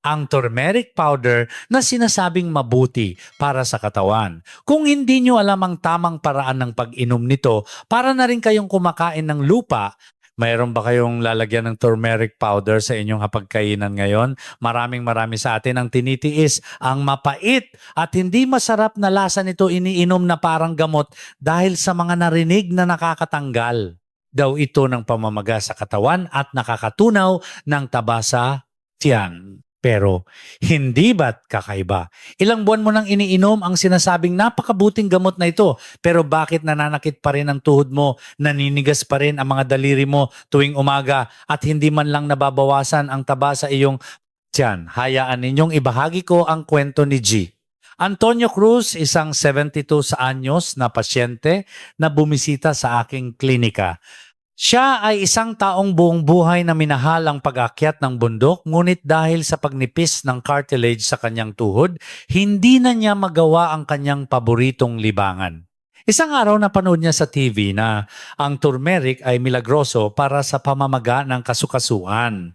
ang turmeric powder na sinasabing mabuti para sa katawan. Kung hindi nyo alam ang tamang paraan ng pag-inom nito, para na rin kayong kumakain ng lupa. Mayroon ba kayong lalagyan ng turmeric powder sa inyong hapagkainan ngayon? Marami sa atin ang tinitiis ang mapait at hindi masarap na lasa nito iniinom na parang gamot dahil sa mga narinig na nakakatanggal daw ito ng pamamaga sa katawan at nakakatunaw ng taba sa tiyan. Pero hindi ba't kakaiba? Ilang buwan mo nang iniinom ang sinasabing napakabuting gamot na ito, pero bakit nananakit pa rin ang tuhod mo, naninigas pa rin ang mga daliri mo tuwing umaga at hindi man lang nababawasan ang taba sa iyong tiyan? Hayaan ninyong ibahagi ko ang kwento ni G. Antonio Cruz, isang 72 anyos na pasyente na bumisita sa aking klinika. Siya ay isang taong buong buhay na minahal ang pag-akyat ng bundok, ngunit dahil sa pagnipis ng cartilage sa kanyang tuhod, hindi na niya magawa ang kanyang paboritong libangan. Isang araw napanood niya sa TV na ang turmeric ay milagroso para sa pamamaga ng kasukasuan.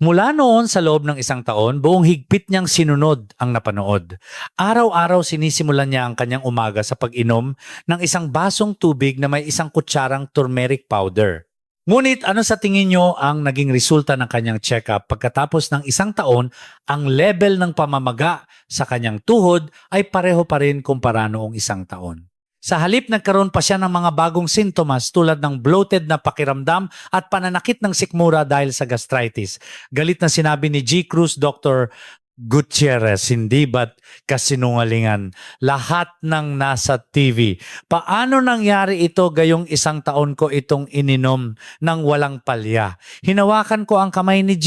Mula noon sa loob ng isang taon, buong higpit niyang sinunod ang napanood. Araw-araw sinisimulan niya ang kanyang umaga sa pag-inom ng isang basong tubig na may isang kutsarang turmeric powder. Ngunit ano sa tingin niyo ang naging resulta ng kanyang check-up pagkatapos ng isang taon, ang level ng pamamaga sa kanyang tuhod ay pareho pa rin kumpara noong isang taon. Sa halip nagkaroon pa siya ng mga bagong sintomas tulad ng bloated na pakiramdam at pananakit ng sikmura dahil sa gastritis. Galit na sinabi ni G. Cruz, Dr. Gutierrez, hindi ba't kasinungalingan? Lahat ng nasa TV. Paano nangyari ito gayong isang taon ko itong ininom ng walang palya? Hinawakan ko ang kamay ni G.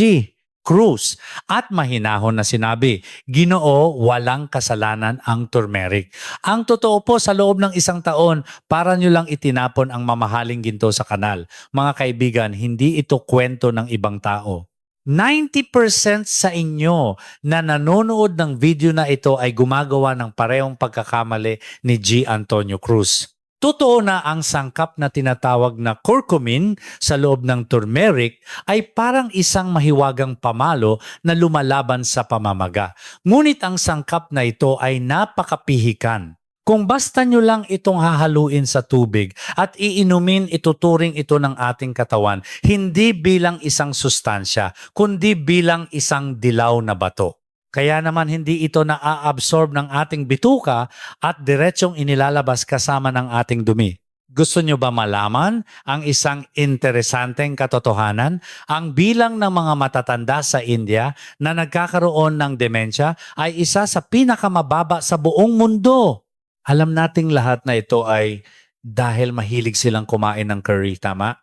Cruz at mahinahon na sinabi, Ginoo, walang kasalanan ang turmeric. Ang totoo po sa loob ng isang taon, para nyo lang itinapon ang mamahaling ginto sa kanal. Mga kaibigan, hindi ito kwento ng ibang tao. 90% sa inyo na nanonood ng video na ito ay gumagawa ng parehong pagkakamali ni G. Antonio Cruz. Totoo na ang sangkap na tinatawag na curcumin sa loob ng turmeric ay parang isang mahiwagang pamalo na lumalaban sa pamamaga. Ngunit ang sangkap na ito ay napakapihikan. Kung basta nyo lang itong hahaluin sa tubig at iinumin, ituturing ito ng ating katawan, hindi bilang isang sustansya, kundi bilang isang dilaw na bato. Kaya naman hindi ito na-absorb ng ating bituka at diretsyong inilalabas kasama ng ating dumi. Gusto nyo ba malaman ang isang interesanteng katotohanan? Ang bilang ng mga matatanda sa India na nagkakaroon ng demensya ay isa sa pinakamababa sa buong mundo. Alam nating lahat na ito ay dahil mahilig silang kumain ng curry, tama?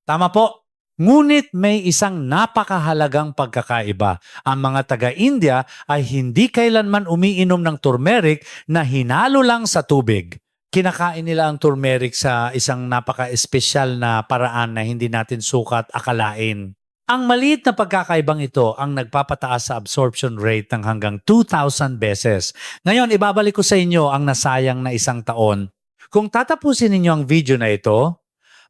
Tama po. Ngunit may isang napakahalagang pagkakaiba. Ang mga taga-India ay hindi kailanman umiinom ng turmeric na hinalo lang sa tubig. Kinakain nila ang turmeric sa isang napaka-espesyal na paraan na hindi natin sukat akalain. Ang maliit na pagkakaibang ito ang nagpapataas sa absorption rate ng hanggang 2,000 beses. Ngayon, ibabalik ko sa inyo ang nasayang na isang taon. Kung tatapusin ninyo ang video na ito,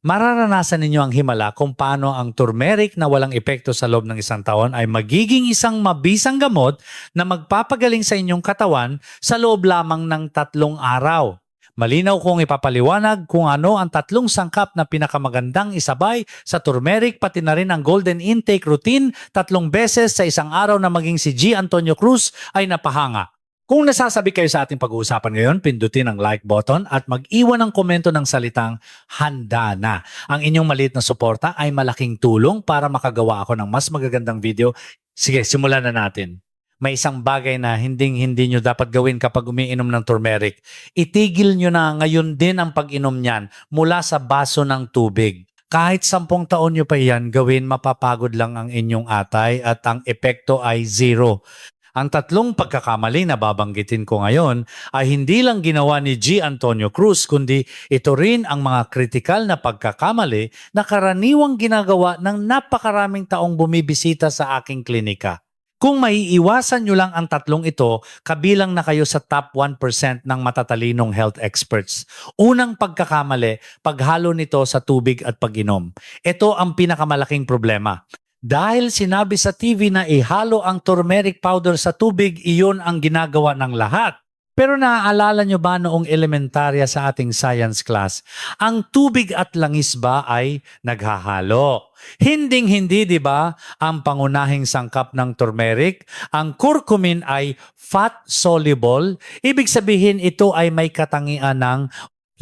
mararanasan ninyo ang himala kung paano ang turmeric na walang epekto sa loob ng isang taon ay magiging isang mabisang gamot na magpapagaling sa inyong katawan sa loob lamang ng 3 araw. Malinaw kong ipapaliwanag kung ano ang 3 sangkap na pinakamagandang isabay sa turmeric, pati na rin ang golden intake routine 3 beses sa isang araw na maging si G. Antonio Cruz ay napahanga. Kung nasasabi kayo sa ating pag-uusapan ngayon, pindutin ang like button at mag-iwan ng komento ng salitang handa na. Ang inyong maliit na suporta ay malaking tulong para makagawa ako ng mas magagandang video. Sige, simulan na natin. May isang bagay na hindi nyo dapat gawin kapag umiinom ng turmeric. Itigil nyo na ngayon din ang pag-inom niyan mula sa baso ng tubig. Kahit 10 taon nyo pa yan gawin, mapapagod lang ang inyong atay at ang epekto ay 0. Ang 3 pagkakamali na babanggitin ko ngayon ay hindi lang ginawa ni G. Antonio Cruz, kundi ito rin ang mga kritikal na pagkakamali na karaniwang ginagawa ng napakaraming taong bumibisita sa aking klinika. Kung maiiwasan nyo lang ang 3 ito, kabilang na kayo sa top 1% ng matatalinong health experts. Unang pagkakamali, paghalo nito sa tubig at pag-inom. Ito ang pinakamalaking problema. Dahil sinabi sa TV na ihalo ang turmeric powder sa tubig, iyon ang ginagawa ng lahat. Pero naaalala nyo ba noong elementarya sa ating science class, ang tubig at langis ba ay naghahalo? Hinding-hindi, di ba? Ang pangunahing sangkap ng turmeric, ang curcumin ay fat-soluble. Ibig sabihin ito ay may katangian ng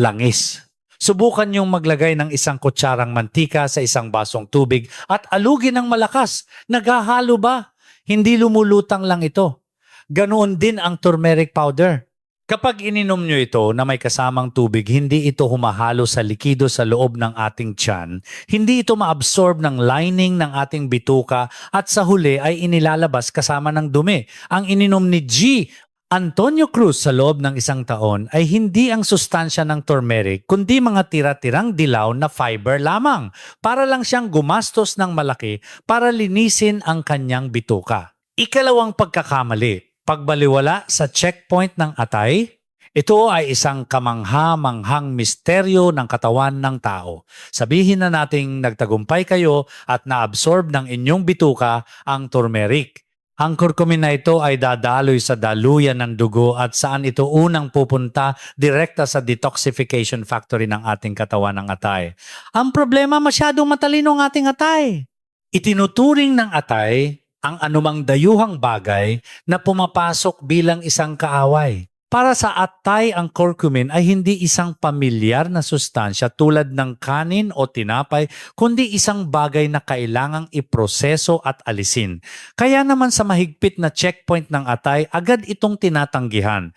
langis. Subukan niyong maglagay ng isang kutsarang mantika sa isang basong tubig at alugin ng malakas. Naghahalo ba? Hindi lumulutang lang ito. Ganoon din ang turmeric powder. Kapag ininom nyo ito na may kasamang tubig, hindi ito humahalo sa likido sa loob ng ating tiyan. Hindi ito maabsorb ng lining ng ating bituka at sa huli ay inilalabas kasama ng dumi. Ang ininom ni G. Antonio Cruz sa loob ng isang taon ay hindi ang sustansya ng turmeric kundi mga tira-tirang dilaw na fiber lamang. Para lang siyang gumastos ng malaki para linisin ang kanyang bituka. Ikalawang pagkakamali. Pagbaliwala sa checkpoint ng atay, ito ay isang kamangha-manghang misteryo ng katawan ng tao. Sabihin na nating nagtagumpay kayo at naabsorb ng inyong bituka ang turmeric. Ang curcumin na ito ay dadaloy sa daluyan ng dugo at saan ito unang pupunta direkta sa detoxification factory ng ating katawan ng atay. Ang problema, masyadong matalino ang ating atay. Itinuturing ng atay ang anumang dayuhang bagay na pumapasok bilang isang kaaway. Para sa atay, ang curcumin ay hindi isang pamilyar na sustansya tulad ng kanin o tinapay, kundi isang bagay na kailangang iproseso at alisin. Kaya naman sa mahigpit na checkpoint ng atay, agad itong tinatanggihan.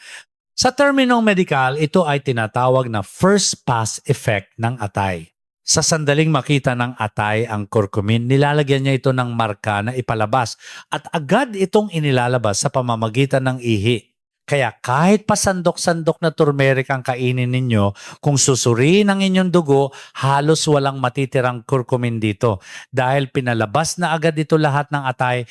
Sa terminong medikal, ito ay tinatawag na first pass effect ng atay. Sa sandaling makita ng atay ang curcumin, nilalagyan niya ito ng marka na ipalabas at agad itong inilalabas sa pamamagitan ng ihi. Kaya kahit pasandok-sandok na turmeric ang kainin ninyo, kung susuriin ang inyong dugo, halos walang matitirang curcumin dito. Dahil pinalabas na agad ito lahat ng atay.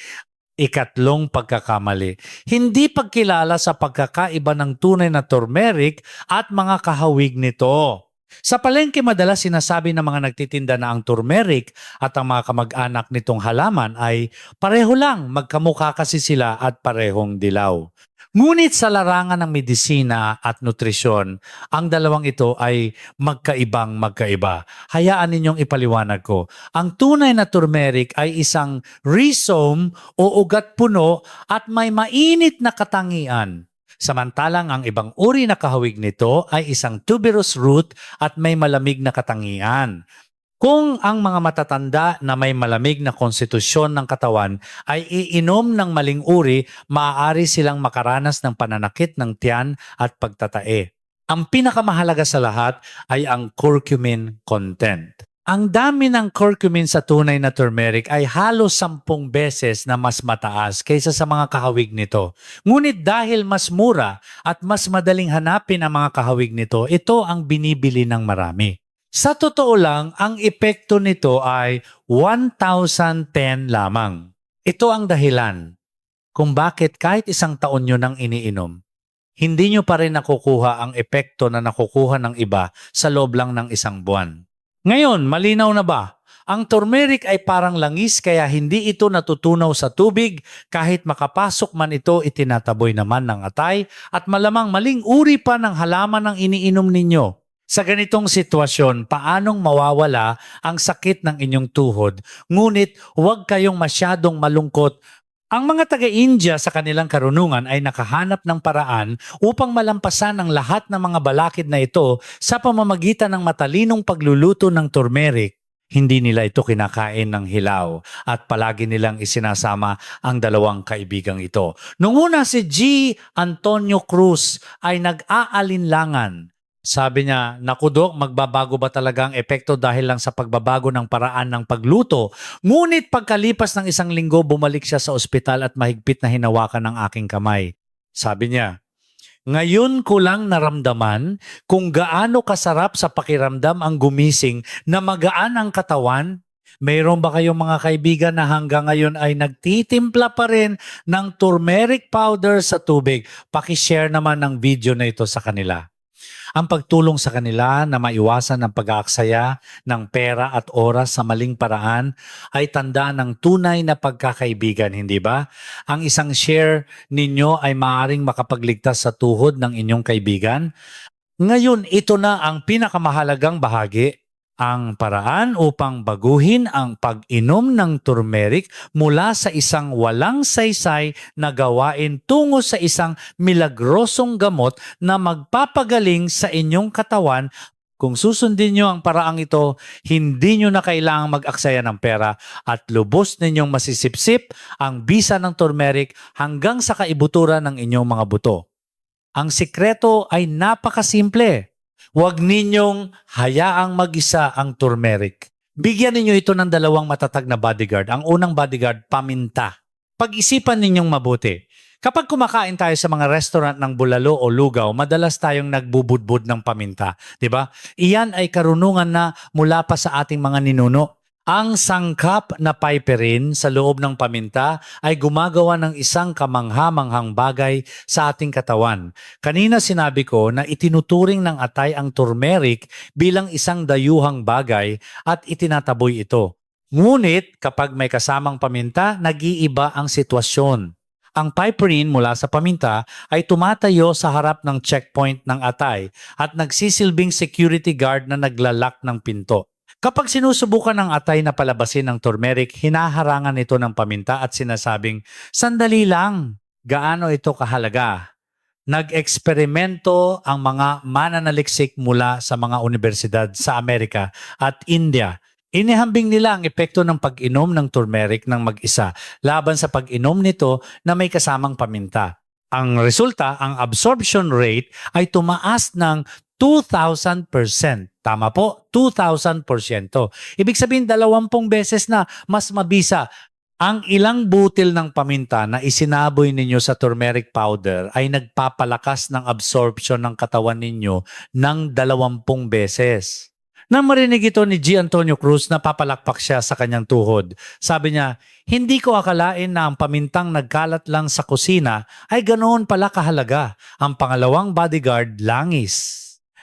Ikatlong pagkakamali. Hindi pagkilala sa pagkakaiba ng tunay na turmeric at mga kahawig nito. Sa palengke madalas sinasabi ng mga nagtitinda na ang turmeric at ang mga kamag-anak nitong halaman ay pareho lang, magkamukha kasi sila at parehong dilaw. Ngunit sa larangan ng medisina at nutrisyon, ang dalawang ito ay magkaibang magkaiba. Hayaan ninyong ipaliwanag ko. Ang tunay na turmeric ay isang rhizome o ugat puno at may mainit na katangian. Samantalang ang ibang uri na kahawig nito ay isang tuberous root at may malamig na katangian. Kung ang mga matatanda na may malamig na konstitusyon ng katawan ay iinom ng maling uri, maaari silang makaranas ng pananakit ng tiyan at pagtatae. Ang pinakamahalaga sa lahat ay ang curcumin content. Ang dami ng curcumin sa tunay na turmeric ay halos 10 beses na mas mataas kaysa sa mga kahawig nito. Ngunit dahil mas mura at mas madaling hanapin ang mga kahawig nito, ito ang binibili ng marami. Sa totoo lang, ang epekto nito ay 1,010 lamang. Ito ang dahilan kung bakit kahit isang taon nyo nang iniinom, hindi nyo pa rin nakukuha ang epekto na nakukuha ng iba sa loob lang ng isang buwan. Ngayon, malinaw na ba? Ang turmeric ay parang langis kaya hindi ito natutunaw sa tubig. Kahit makapasok man ito, itinataboy naman ng atay at malamang maling uri pa ng halaman ang iniinom ninyo. Sa ganitong sitwasyon, paanong mawawala ang sakit ng inyong tuhod? Ngunit huwag kayong masyadong malungkot. Ang mga taga-India sa kanilang karunungan ay nakahanap ng paraan upang malampasan ang lahat ng mga balakid na ito sa pamamagitan ng matalinong pagluluto ng turmeric. Hindi nila ito kinakain ng hilaw at palagi nilang isinasama ang dalawang kaibigang ito. Noong una si G. Antonio Cruz ay nag-aalinlangan. Sabi niya, naku Dok, magbabago ba talaga ang epekto dahil lang sa pagbabago ng paraan ng pagluto? Ngunit pagkalipas ng 1 linggo, bumalik siya sa ospital at mahigpit na hinawakan ng aking kamay. Sabi niya, ngayon ko lang naramdaman kung gaano kasarap sa pakiramdam ang gumising na magaan ang katawan. Mayroon ba kayong mga kaibigan na hanggang ngayon ay nagtitimpla pa rin ng turmeric powder sa tubig? Pakishare naman ng video na ito sa kanila. Ang pagtulong sa kanila na maiwasan ang pag-aaksaya ng pera at oras sa maling paraan ay tanda ng tunay na pagkakaibigan, hindi ba? Ang isang share ninyo ay maaaring makapagligtas sa tuhod ng inyong kaibigan. Ngayon, ito na ang pinakamahalagang bahagi. Ang paraan upang baguhin ang pag-inom ng turmeric mula sa isang walang saysay na gawain tungo sa isang milagrosong gamot na magpapagaling sa inyong katawan. Kung susundin nyo ang paraang ito, hindi nyo na kailangang mag-aksaya ng pera at lubos ninyong masisipsip ang bisa ng turmeric hanggang sa kaibuturan ng inyong mga buto. Ang sikreto ay napakasimple. Huwag ninyong hayaang mag-isa ang turmeric. Bigyan ninyo ito ng dalawang matatag na bodyguard. Ang unang bodyguard, paminta. Pag-isipan ninyong mabuti. Kapag kumakain tayo sa mga restaurant ng bulalo o lugaw, madalas tayong nagbubudbud ng paminta. Diba? Iyan ay karunungan na mula pa sa ating mga ninuno. Ang sangkap na piperine sa loob ng paminta ay gumagawa ng isang kamangha-manghang bagay sa ating katawan. Kanina sinabi ko na itinuturing ng atay ang turmeric bilang isang dayuhang bagay at itinataboy ito. Ngunit kapag may kasamang paminta, nag-iiba ang sitwasyon. Ang piperine mula sa paminta ay tumatayo sa harap ng checkpoint ng atay at nagsisilbing security guard na naglalak ng pinto. Kapag sinusubukan ng atay na palabasin ng turmeric, hinaharangan ito ng paminta at sinasabing, "Sandali lang, gaano ito kahalaga?" Nag-eksperimento ang mga mananaliksik mula sa mga universidad sa Amerika at India. Inihambing nila ang epekto ng pag-inom ng turmeric ng mag-isa laban sa pag-inom nito na may kasamang paminta. Ang resulta, ang absorption rate ay tumaas ng 2,000%. Tama po, 2,000%. Ibig sabihin, 20 beses na mas mabisa. Ang ilang butil ng paminta na isinaboy ninyo sa turmeric powder ay nagpapalakas ng absorption ng katawan ninyo ng 20 beses. Nang marinig ito ni G. Antonio Cruz, napapalakpak siya sa kanyang tuhod. Sabi niya, "Hindi ko akalain na ang pamintang nagkalat lang sa kusina ay ganoon pala kahalaga." Ang pangalawang bodyguard, langis.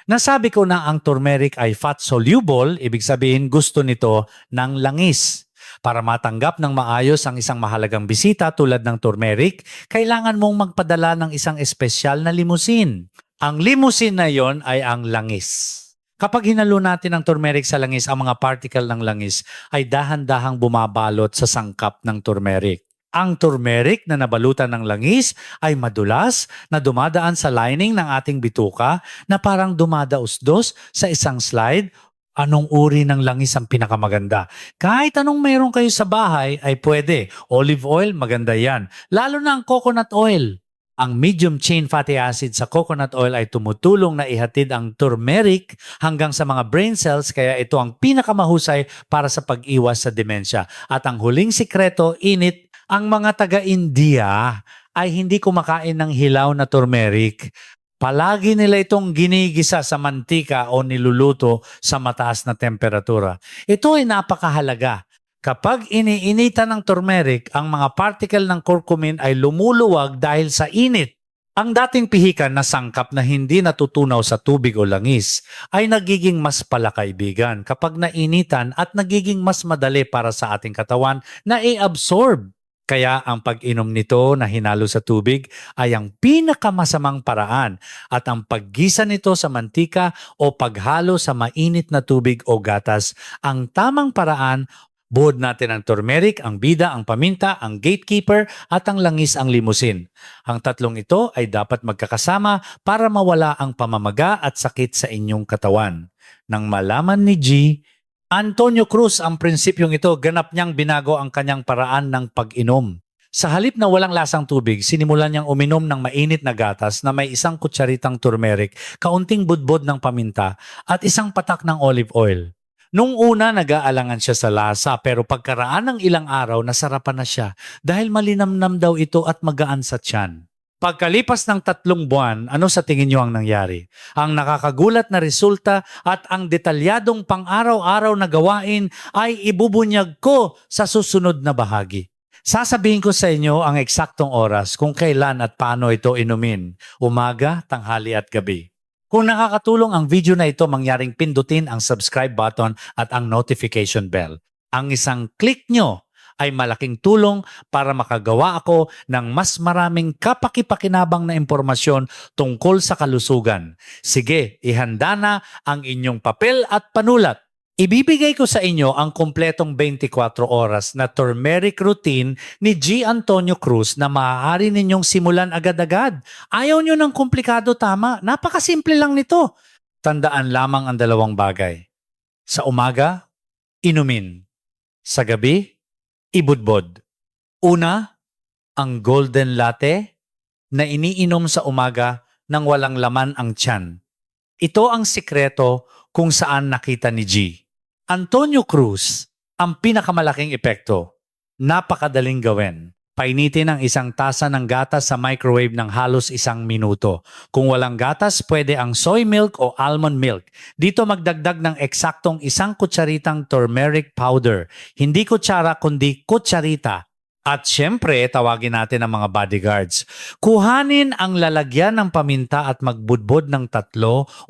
Nasabi ko na ang turmeric ay fat soluble, ibig sabihin gusto nito ng langis. Para matanggap ng maayos ang isang mahalagang bisita tulad ng turmeric, kailangan mong magpadala ng isang espesyal na limousine. Ang limousine na yon ay ang langis. Kapag hinalo natin ang turmeric sa langis, ang mga particle ng langis ay dahan-dahang bumabalot sa sangkap ng turmeric. Ang turmeric na nabalutan ng langis ay madulas na dumadaan sa lining ng ating bituka na parang dumadausdos sa isang slide. Anong uri ng langis ang pinakamaganda? Kahit anong meron kayo sa bahay ay pwede. Olive oil, maganda yan. Lalo na ang coconut oil. Ang medium chain fatty acid sa coconut oil ay tumutulong na ihatid ang turmeric hanggang sa mga brain cells, kaya ito ang pinakamahusay para sa pag-iwas sa demensya. At ang huling sikreto, init. Ang mga taga-India ay hindi kumakain ng hilaw na turmeric. Palagi nila itong ginigisa sa mantika o niluluto sa mataas na temperatura. Ito ay napakahalaga. Kapag iniinitan ng turmeric, ang mga particle ng curcumin ay lumuluwag dahil sa init. Ang dating pihikan na sangkap na hindi natutunaw sa tubig o langis ay nagiging mas palakaibigan kapag nainitan at nagiging mas madali para sa ating katawan na i-absorb. Kaya ang pag-inom nito na hinalo sa tubig ay ang pinakamasamang paraan at ang paggisa nito sa mantika o paghalo sa mainit na tubig o gatas ang tamang paraan. Buhod natin ang turmeric, ang bida, ang paminta, ang gatekeeper at ang langis, ang limousine. Ang tatlong ito ay dapat magkakasama para mawala ang pamamaga at sakit sa inyong katawan. Nang malaman ni G. Antonio Cruz ang prinsipyong ito, ganap niyang binago ang kanyang paraan ng pag-inom. Sa halip na walang lasang tubig, sinimulan niyang uminom ng mainit na gatas na may isang kutsaritang turmeric, kaunting budbod ng paminta at isang patak ng olive oil. Nung una, nag-aalangan siya sa lasa, pero pagkaraan ng ilang araw, nasarapan na siya dahil malinamnam daw ito at magaan sa tiyan. Pagkalipas ng 3 buwan, ano sa tingin niyo ang nangyari? Ang nakakagulat na resulta at ang detalyadong pang-araw-araw na gawain ay ibubunyag ko sa susunod na bahagi. Sasabihin ko sa inyo ang eksaktong oras kung kailan at paano ito inumin, umaga, tanghali at gabi. Kung nakakatulong ang video na ito, mangyaring pindutin ang subscribe button at ang notification bell. Ang isang click nyo ay malaking tulong para makagawa ako ng mas maraming kapakipakinabang na impormasyon tungkol sa kalusugan. Sige, ihanda na ang inyong papel at panulat. Ibibigay ko sa inyo ang kumpletong 24 oras na turmeric routine ni G. Antonio Cruz na maaari ninyong simulan agad-agad. Ayaw nyo ng komplikado, tama? Napakasimple lang nito. Tandaan lamang ang dalawang bagay. Sa umaga, inumin. Sa gabi, ibudbod. Una, ang golden latte na iniinom sa umaga nang walang laman ang tiyan. Ito ang sikreto kung saan nakita ni G. Antonio Cruz, ang pinakamalaking epekto. Napakadaling gawin. Painitin ang isang tasa ng gatas sa microwave ng halos 1 minuto. Kung walang gatas, pwede ang soy milk o almond milk. Dito magdagdag ng eksaktong 1 kutsaritang turmeric powder. Hindi kutsara kundi kutsarita. At syempre, tawagin natin ang mga bodyguards. Kuhanin ang lalagyan ng paminta at magbudbod ng 3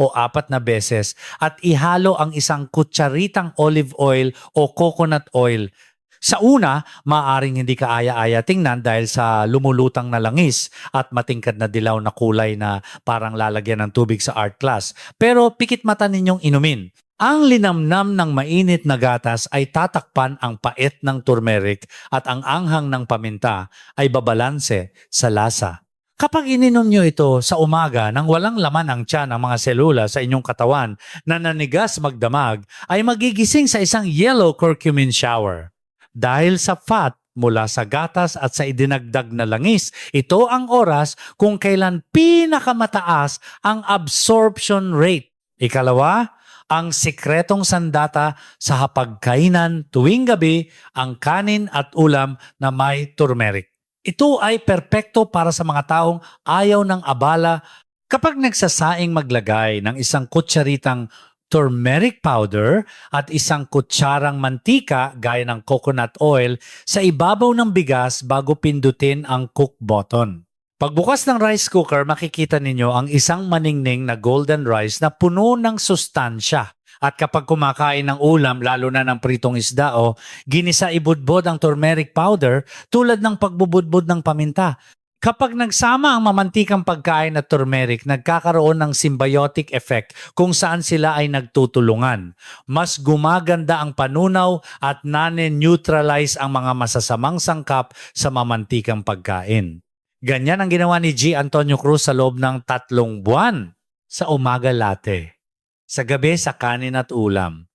o 4 na beses at ihalo ang 1 kutsaritang olive oil o coconut oil. Sa una, maaaring hindi ka aya-aya tingnan dahil sa lumulutang na langis at matingkad na dilaw na kulay na parang lalagyan ng tubig sa art class. Pero pikit mata ninyong inumin. Ang linamnam ng mainit na gatas ay tatakpan ang pait ng turmeric at ang anghang ng paminta ay babalanse sa lasa. Kapag ininom nyo ito sa umaga nang walang laman ang tiyan ng mga selula sa inyong katawan na nanigas magdamag, ay magigising sa isang yellow curcumin shower. Dahil sa fat mula sa gatas at sa idinagdag na langis, ito ang oras kung kailan pinakamataas ang absorption rate. Ikalawa, ang sikretong sandata sa hapagkainan tuwing gabi ang kanin at ulam na may turmeric. Ito ay perpekto para sa mga taong ayaw ng abala kapag nagsasaing maglagay ng 1 kutsaritang turmeric powder at 1 kutsarang mantika gaya ng coconut oil sa ibabaw ng bigas bago pindutin ang cook button. Pagbukas ng rice cooker, makikita ninyo ang isang maningning na golden rice na puno ng sustansya. At kapag kumakain ng ulam, lalo na ng pritong isda o ginisa, ibudbod ang turmeric powder tulad ng pagbubudbod ng paminta. Kapag nagsama ang mamantikang pagkain at turmeric, nagkakaroon ng symbiotic effect kung saan sila ay nagtutulungan. Mas gumaganda ang panunaw at nane-neutralize ang mga masasamang sangkap sa mamantikang pagkain. Ganyan ang ginawa ni G. Antonio Cruz sa loob ng 3 buwan. Sa umaga latte, sa gabi sa kanin at ulam.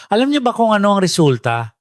Alam niyo ba kung ano ang resulta?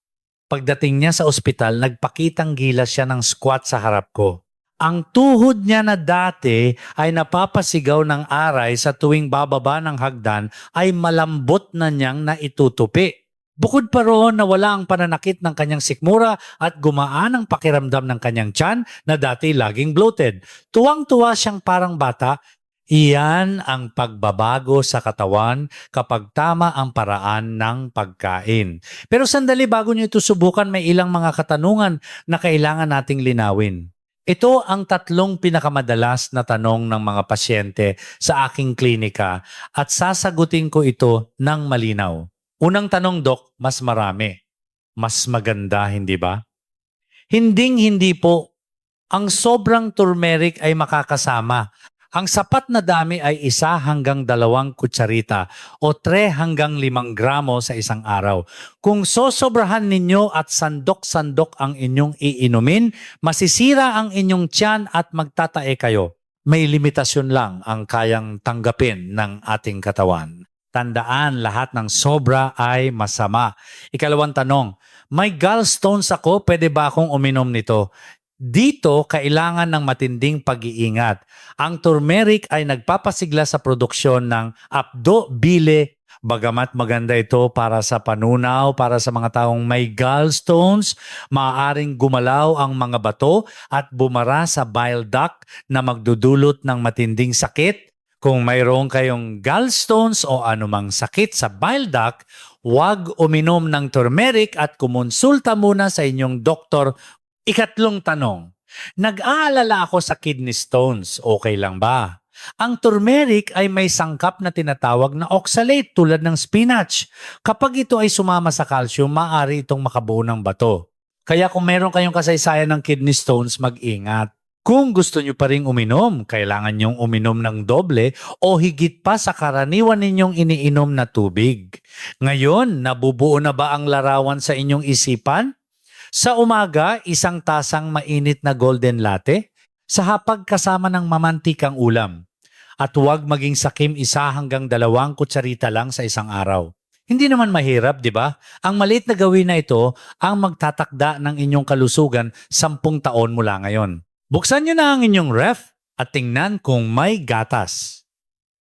Pagdating niya sa ospital, nagpakitang gilas siya ng squat sa harap ko. Ang tuhod niya na dati ay napapasigaw ng aray sa tuwing bababa ng hagdan ay malambot na niyang naitutupi. Bukod pa roon, nawala ang pananakit ng kanyang sikmura at gumaan ang pakiramdam ng kanyang tiyan na dati laging bloated. Tuwang-tuwa siyang parang bata. Iyan ang pagbabago sa katawan kapag tama ang paraan ng pagkain. Pero sandali, bago niyo ito subukan, may ilang mga katanungan na kailangan nating linawin. Ito ang 3 pinakamadalas na tanong ng mga pasyente sa aking klinika at sasagutin ko ito ng malinaw. Unang tanong, Dok, mas marami. Mas maganda, hindi ba? Hinding-hindi po. Ang sobrang turmeric ay makakasama. Ang sapat na dami ay 1 hanggang 2 kutsarita o 3 hanggang 5 gramo sa isang araw. Kung sosobrahan ninyo at sandok-sandok ang inyong iinumin, masisira ang inyong tiyan at magtatae kayo. May limitasyon lang ang kayang tanggapin ng ating katawan. Tandaan, lahat ng sobra ay masama. Ikalawang tanong, may gallstones ako, pwede ba akong uminom nito? Dito, kailangan ng matinding pag-iingat. Ang turmeric ay nagpapasigla sa produksyon ng apdo-bile. Bagamat maganda ito para sa panunaw, para sa mga taong may gallstones, maaaring gumalaw ang mga bato at bumara sa bile duct na magdudulot ng matinding sakit. Kung mayroon kayong gallstones o anumang sakit sa bile duct, huwag uminom ng turmeric at kumonsulta muna sa inyong doktor. Ikatlong tanong, nag-aalala ako sa kidney stones, okay lang ba? Ang turmeric ay may sangkap na tinatawag na oxalate tulad ng spinach. Kapag ito ay sumama sa calcium, maaari itong makabuo ng bato. Kaya kung meron kayong kasaysayan ng kidney stones, mag-ingat. Kung gusto nyo pa ring uminom, kailangan nyong uminom ng doble o higit pa sa karaniwan ninyong iniinom na tubig. Ngayon, nabubuo na ba ang larawan sa inyong isipan? Sa umaga, isang tasang mainit na golden latte. Sa hapag kasama ng mamantikang ulam. At huwag maging sakim 1 hanggang 2 kutsarita lang sa isang araw. Hindi naman mahirap, di ba? Ang maliit na gawin na ito ang magtatakda ng inyong kalusugan 10 taon mula ngayon. Buksan nyo na ang inyong ref at tingnan kung may gatas.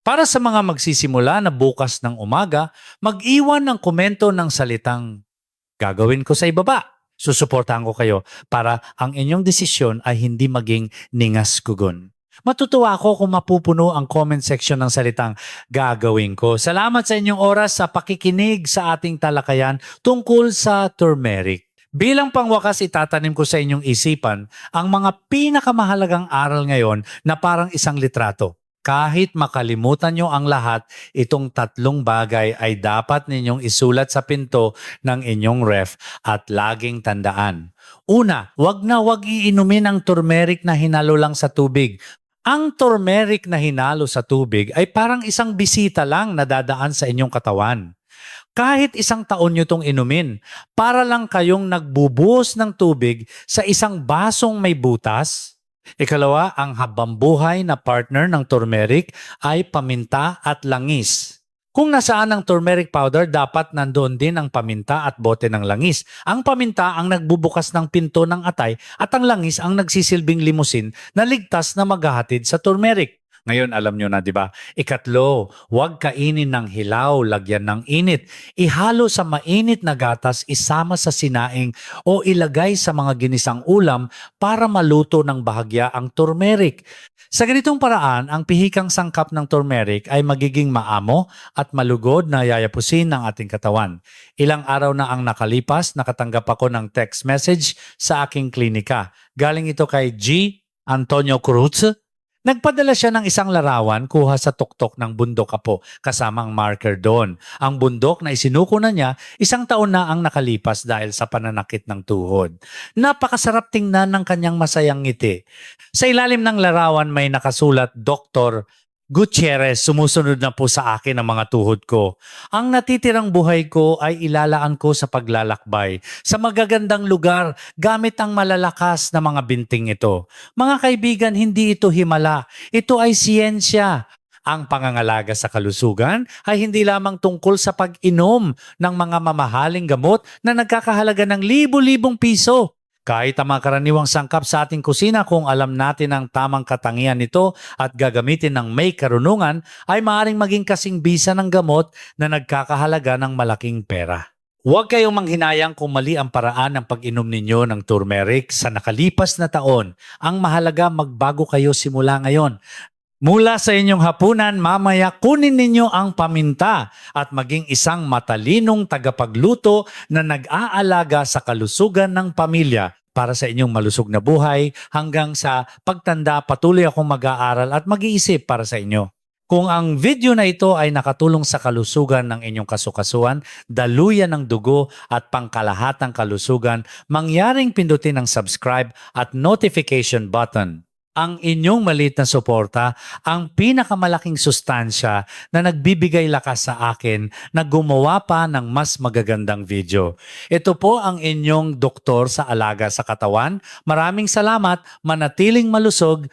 Para sa mga magsisimula na bukas ng umaga, mag-iwan ng komento ng salitang gagawin ko sa ibaba. Susuportahan ko kayo para ang inyong desisyon ay hindi maging ningas kugon. Matutuwa ako kung mapupuno ang comment section ng salitang gagawin ko. Salamat sa inyong oras sa pakikinig sa ating talakayan tungkol sa turmeric. Bilang pangwakas, itatanim ko sa inyong isipan ang mga pinakamahalagang aral ngayon na parang isang litrato. Kahit makalimutan nyo ang lahat, itong 3 bagay ay dapat ninyong isulat sa pinto ng inyong ref at laging tandaan. Una, wag iinumin ang turmeric na hinalo lang sa tubig. Ang turmeric na hinalo sa tubig ay parang isang bisita lang na dadaan sa inyong katawan. Kahit 1 taon nyo itong inumin, para lang kayong nagbubuhos ng tubig sa isang basong may butas. Ikalawa, ang habambuhay na partner ng turmeric ay paminta at langis. Kung nasaan ang turmeric powder, dapat nandoon din ang paminta at bote ng langis. Ang paminta ang nagbubukas ng pinto ng atay at ang langis ang nagsisilbing limusin na ligtas na maghahatid sa turmeric. Ngayon, alam nyo na, di ba? Ikatlo, huwag kainin ng hilaw, lagyan ng init. Ihalo sa mainit na gatas, isama sa sinaing o ilagay sa mga ginisang ulam para maluto ng bahagya ang turmeric. Sa ganitong paraan, ang pihikang sangkap ng turmeric ay magiging maamo at malugod na yayapusin ng ating katawan. Ilang araw na ang nakalipas, nakatanggap ako ng text message sa aking klinika. Galing ito kay G. Antonio Cruz. Nagpadala siya ng isang larawan kuha sa tuktok ng bundok Apo kasama ang marker doon. Ang bundok na isinuko na niya, 1 taon na ang nakalipas dahil sa pananakit ng tuhod. Napakasarap tingnan ng kanyang masayang ngiti. Sa ilalim ng larawan may nakasulat, Dr. Gutierrez, sumusunod na po sa akin ang mga tuhod ko. Ang natitirang buhay ko ay ilalaan ko sa paglalakbay sa magagandang lugar gamit ang malalakas na mga binting ito. Mga kaibigan, hindi ito himala. Ito ay siyensya. Ang pangangalaga sa kalusugan ay hindi lamang tungkol sa pag-inom ng mga mamahaling gamot na nagkakahalaga ng libo-libong piso. Kahit ang mga karaniwang sangkap sa ating kusina, kung alam natin ang tamang katangian nito at gagamitin ng may karunungan, ay maaaring maging kasing bisa ng gamot na nagkakahalaga ng malaking pera. Huwag kayong manghinayang kung mali ang paraan ng pag-inom ninyo ng turmeric sa nakalipas na taon. Ang mahalaga, magbago kayo simula ngayon. Mula sa inyong hapunan, mamaya kunin ninyo ang paminta at maging isang matalinong tagapagluto na nag-aalaga sa kalusugan ng pamilya. Para sa inyong malusog na buhay, hanggang sa pagtanda, patuloy akong mag-aaral at mag-iisip para sa inyo. Kung ang video na ito ay nakatulong sa kalusugan ng inyong kasukasuan, daluyan ng dugo at pangkalahatang kalusugan, mangyaring pindutin ang subscribe at notification button. Ang inyong maliit na suporta, ang pinakamalaking sustansya na nagbibigay lakas sa akin na gumawa pa ng mas magagandang video. Ito po ang inyong doktor sa alaga sa katawan. Maraming salamat, manatiling malusog,